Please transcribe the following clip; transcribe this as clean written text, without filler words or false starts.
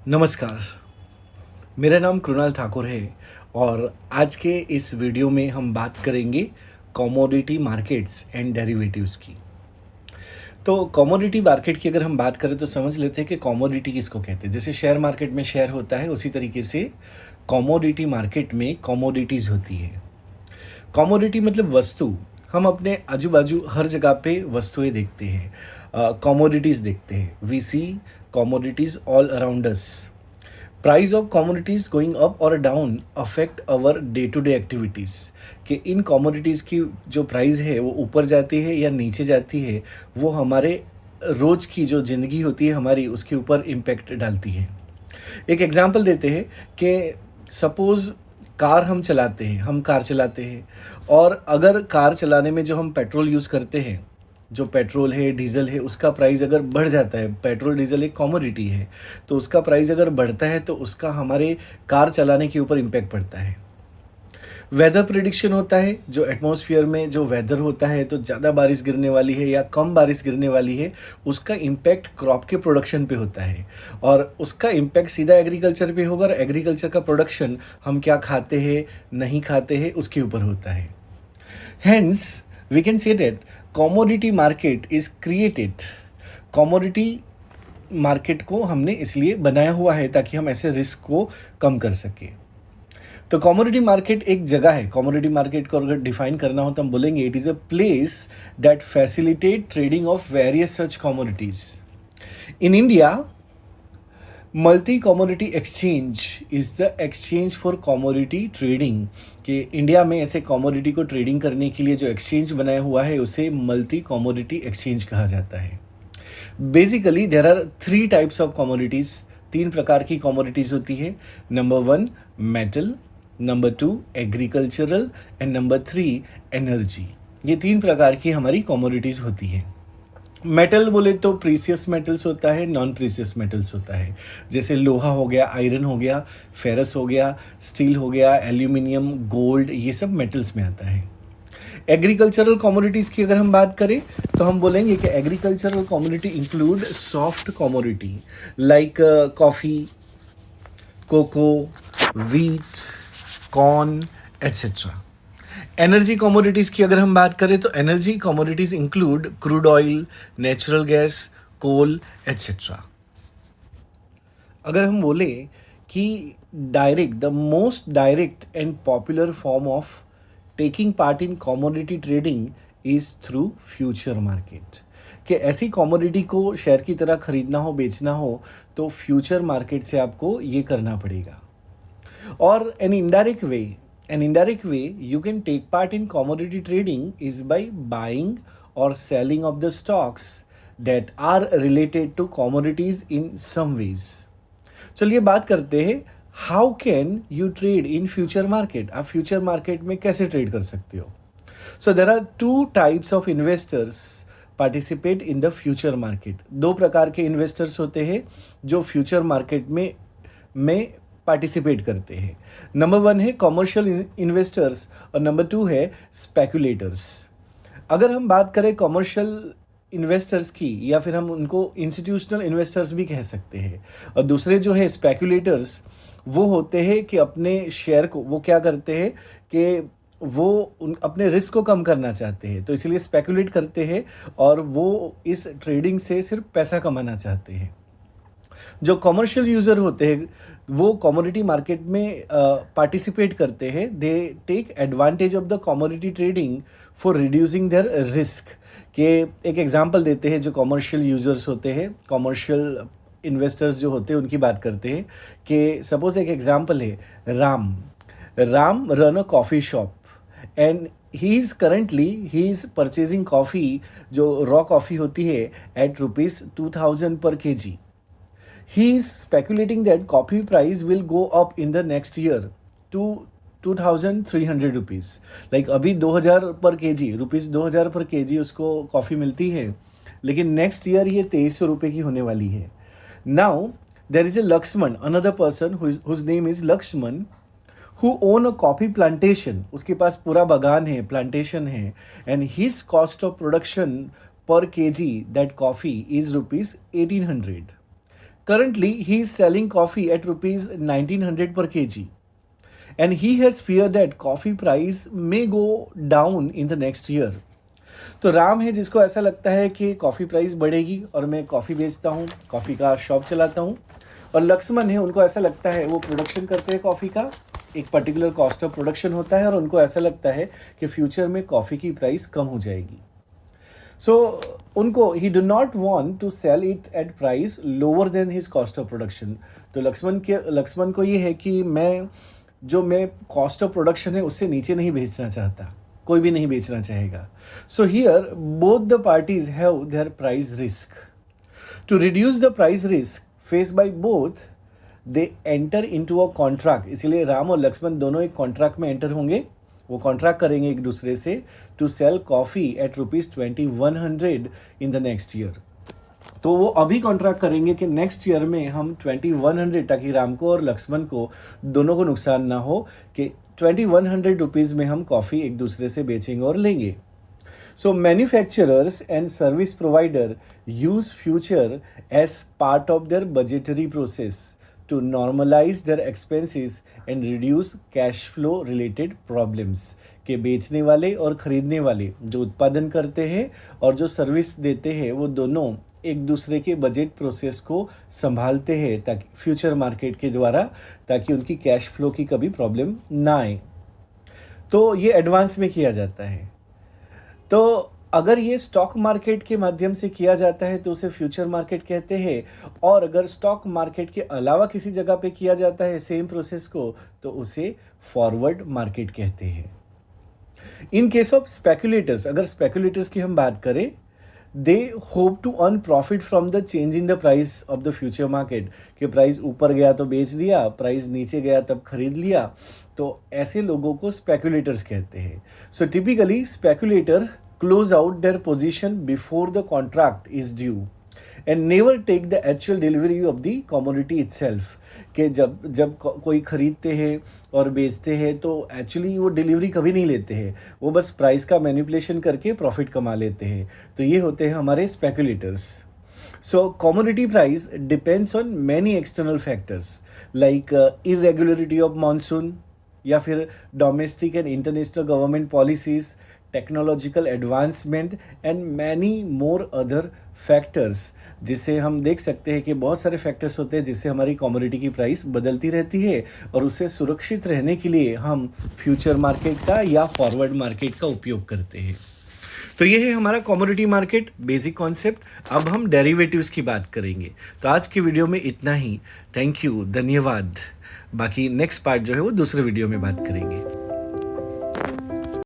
नमस्कार, मेरा नाम कृणाल ठाकुर है और आज के इस वीडियो में हम बात करेंगे कमोडिटी मार्केट्स एंड डेरिवेटिव्स की। तो कमोडिटी मार्केट की अगर हम बात करें तो समझ लेते हैं कि कमोडिटी किसको कहते हैं। जैसे शेयर मार्केट में शेयर होता है, उसी तरीके से कमोडिटी मार्केट में कमोडिटीज़ होती है। कमोडिटी मतलब वस्तु। हम अपने आजू बाजू हर जगह पे वस्तुएं देखते हैं, कमोडिटीज़ देखते हैं। We see commodities all around us. Price of commodities going up और down affect our day to day activities. कि इन कमोडिटीज़ की जो प्राइस है वो ऊपर जाती है या नीचे जाती है, वो हमारे रोज़ की जो ज़िंदगी होती है हमारी, उसके ऊपर इम्पेक्ट डालती है। एक एग्जांपल देते हैं कि सपोज़ हम कार चलाते हैं और अगर कार चलाने में जो हम पेट्रोल यूज़ करते हैं, जो पेट्रोल है, डीज़ल है, उसका प्राइस अगर बढ़ जाता है, पेट्रोल डीज़ल एक कमोडिटी है, तो उसका प्राइस अगर बढ़ता है तो उसका हमारे कार चलाने के ऊपर इम्पैक्ट पड़ता है। वेदर प्रिडिक्शन होता है, जो एटमॉस्फेयर में जो वेदर होता है, तो ज़्यादा बारिश गिरने वाली है या कम बारिश गिरने वाली है, उसका इम्पैक्ट क्रॉप के प्रोडक्शन पे होता है और उसका इम्पैक्ट सीधा एग्रीकल्चर पे होगा और एग्रीकल्चर का प्रोडक्शन हम क्या खाते हैं, नहीं खाते हैं, उसके ऊपर होता है। Hence, we can say that commodity market is created. commodity market को हमने इसलिए बनाया हुआ है ताकि हम ऐसे रिस्क को कम कर सके। तो कमोडिटी मार्केट एक जगह है। कमोडिटी मार्केट को अगर डिफाइन करना हो तो हम बोलेंगे it is a place that facilitate trading of various such commodities. In India, multi commodity exchange is the exchange for commodity trading. कि इंडिया में ऐसे कमोडिटी को ट्रेडिंग करने के लिए जो एक्सचेंज बनाया हुआ है उसे मल्टी कमोडिटी एक्सचेंज कहा जाता है। Basically there are three types of commodities. तीन प्रकार की कमोडिटीज़ होती है। Number one metal, number two agricultural and number three energy. ये तीन प्रकार की हमारी कमोडिटीज़ होती है। मेटल बोले तो प्रीसियस मेटल्स होता है, नॉन प्रीसियस मेटल्स होता है। जैसे लोहा हो गया, आयरन हो गया, फेरस हो गया, स्टील हो गया, एल्यूमिनियम, गोल्ड, ये सब मेटल्स में आता है। एग्रीकल्चरल कमोडिटीज़ की अगर हम बात करें तो हम बोलेंगे कि agricultural commodity include soft commodity like coffee, cocoa, wheat, corn etcetera. Energy commodities की अगर हम बात करें तो energy commodities include crude oil, natural gas, coal etcetera. अगर हम बोले कि direct, the most direct and popular form of taking part in commodity trading is through future market. कि ऐसी कमोडिटी को शेयर की तरह खरीदना हो, बेचना हो, तो फ्यूचर मार्केट से आपको ये करना पड़ेगा। और an indirect way you can take part in commodity trading is by buying or selling of the stocks that are related to commodities in some ways. चलिए बात करते हैं how can you trade in future market. आप future market में कैसे trade कर सकते हो। So there are two types of investors participate in the future market. दो प्रकार के इन्वेस्टर्स होते हैं जो फ्यूचर मार्केट में पार्टिसिपेट करते हैं। नंबर वन है कॉमर्शियल इन्वेस्टर्स और नंबर टू है स्पेकुलेटर्स। अगर हम बात करें कॉमर्शियल इन्वेस्टर्स की, या फिर हम उनको इंस्टीट्यूशनल इन्वेस्टर्स भी कह सकते हैं, और दूसरे जो है स्पेकुलेटर्स, वो होते हैं कि अपने शेयर को वो क्या करते हैं कि वो अपने रिस्क को कम करना चाहते हैं, तो इसलिए स्पेकुलेट करते हैं और वो इस ट्रेडिंग से सिर्फ पैसा कमाना चाहते हैं। जो कमर्शियल यूज़र होते हैं वो कमोडिटी मार्केट में पार्टिसिपेट करते हैं। They take advantage of the commodity trading for reducing their risk. के एक एग्जांपल देते हैं जो कमर्शियल यूज़र्स होते हैं, कमर्शियल इन्वेस्टर्स जो होते हैं उनकी बात करते हैं। कि सपोज एक एग्जांपल है Ram run a coffee shop and he is purchasing coffee, जो रॉ कॉफ़ी होती है, एट ₹2000 पर kg. He is speculating that coffee price will go up in the next year to 2300 rupees. Like अभी 2000 पर KG, ₹2000 पर KG उसको coffee मिलती है, लेकिन नेक्स्ट ईयर ये 2300 रुपये की होने वाली है। Now there is a Lakshman, another person whose name is Lakshman, who own a coffee plantation. उसके पास पूरा बागान है, प्लांटेशन है, and his cost of production per KG that coffee is ₹1800। Currently, he is selling coffee at rupees 1900 per kg, and he has fear that coffee price may go down in the next year. तो राम है जिसको ऐसा लगता है कि coffee price बढ़ेगी और मैं कॉफ़ी बेचता हूँ, कॉफ़ी का शॉप चलाता हूँ। और लक्ष्मण है, उनको ऐसा लगता है, वो प्रोडक्शन करते हैं कॉफ़ी का, एक पर्टिकुलर कॉस्ट ऑफ प्रोडक्शन होता है और उनको ऐसा लगता है कि फ्यूचर में कॉफ़ी की प्राइस कम हो जाएगी। सो उनको he do not want to sell it at price lower than his cost of production. तो लक्ष्मण को ये है कि मैं कॉस्ट ऑफ प्रोडक्शन है उससे नीचे नहीं बेचना चाहता, कोई भी नहीं बेचना चाहेगा। So here both the parties have their price risk. To reduce the price risk face by both they enter into a contract. इसीलिए राम और लक्ष्मण दोनों एक कॉन्ट्रैक्ट में एंटर होंगे, वो कॉन्ट्रैक्ट करेंगे एक दूसरे से to sell coffee at ₹2100 in the next year. तो वो अभी कॉन्ट्रैक्ट करेंगे कि नेक्स्ट ईयर में हम 2100, ताकि राम को और लक्ष्मण को दोनों को नुकसान ना हो, कि 2100 रुपीज़ में हम कॉफ़ी एक दूसरे से बेचेंगे और लेंगे। So manufacturers and service provider use future as part of their budgetary process to normalize their expenses and reduce cash flow related problems। के बेचने वाले और ख़रीदने वाले जो उत्पादन करते हैं और जो सर्विस देते हैं वो दोनों एक दूसरे के बजट प्रोसेस को संभालते हैं ताकि फ्यूचर मार्केट के द्वारा, ताकि उनकी कैश फ्लो की कभी प्रॉब्लम ना आए। तो ये एडवांस में किया जाता है। तो अगर ये स्टॉक मार्केट के माध्यम से किया जाता है तो उसे फ्यूचर मार्केट कहते हैं, और अगर स्टॉक मार्केट के अलावा किसी जगह पे किया जाता है सेम प्रोसेस को तो उसे फॉरवर्ड मार्केट कहते हैं। इन केस ऑफ स्पेकुलेटर्स, अगर स्पेकुलेटर्स की हम बात करें, they hope to earn profit from the change in the price of the future market. कि प्राइस ऊपर गया तो बेच दिया, प्राइस नीचे गया तब खरीद लिया। तो ऐसे लोगों को स्पेकुलेटर्स कहते हैं। So typically speculator close out their position before the contract is due and never take the actual delivery of the commodity itself. कि जब कोई खरीदते हैं और बेचते हैं तो एक्चुअली वो डिलीवरी कभी नहीं लेते हैं, वो बस प्राइस का मैनिपुलेशन करके प्रॉफिट कमा लेते हैं। तो ये होते हैं हमारे speculators. So commodity price depends on many external factors like irregularity of monsoon, या फिर domestic and international government policies, technological advancement and many more other factors. जिसे हम देख सकते हैं कि बहुत सारे फैक्टर्स होते हैं जिससे हमारी कमोडिटी की प्राइस बदलती रहती है, और उसे सुरक्षित रहने के लिए हम फ्यूचर मार्केट का या फॉरवर्ड मार्केट का उपयोग करते हैं। तो ये है हमारा कमोडिटी मार्केट बेसिक कॉन्सेप्ट। अब हम डेरिवेटिव्स की बात करेंगे। तो आज की वीडियो में इतना ही। थैंक यू, धन्यवाद। बाकी नेक्स्ट पार्ट जो है वो दूसरे वीडियो में बात करेंगे।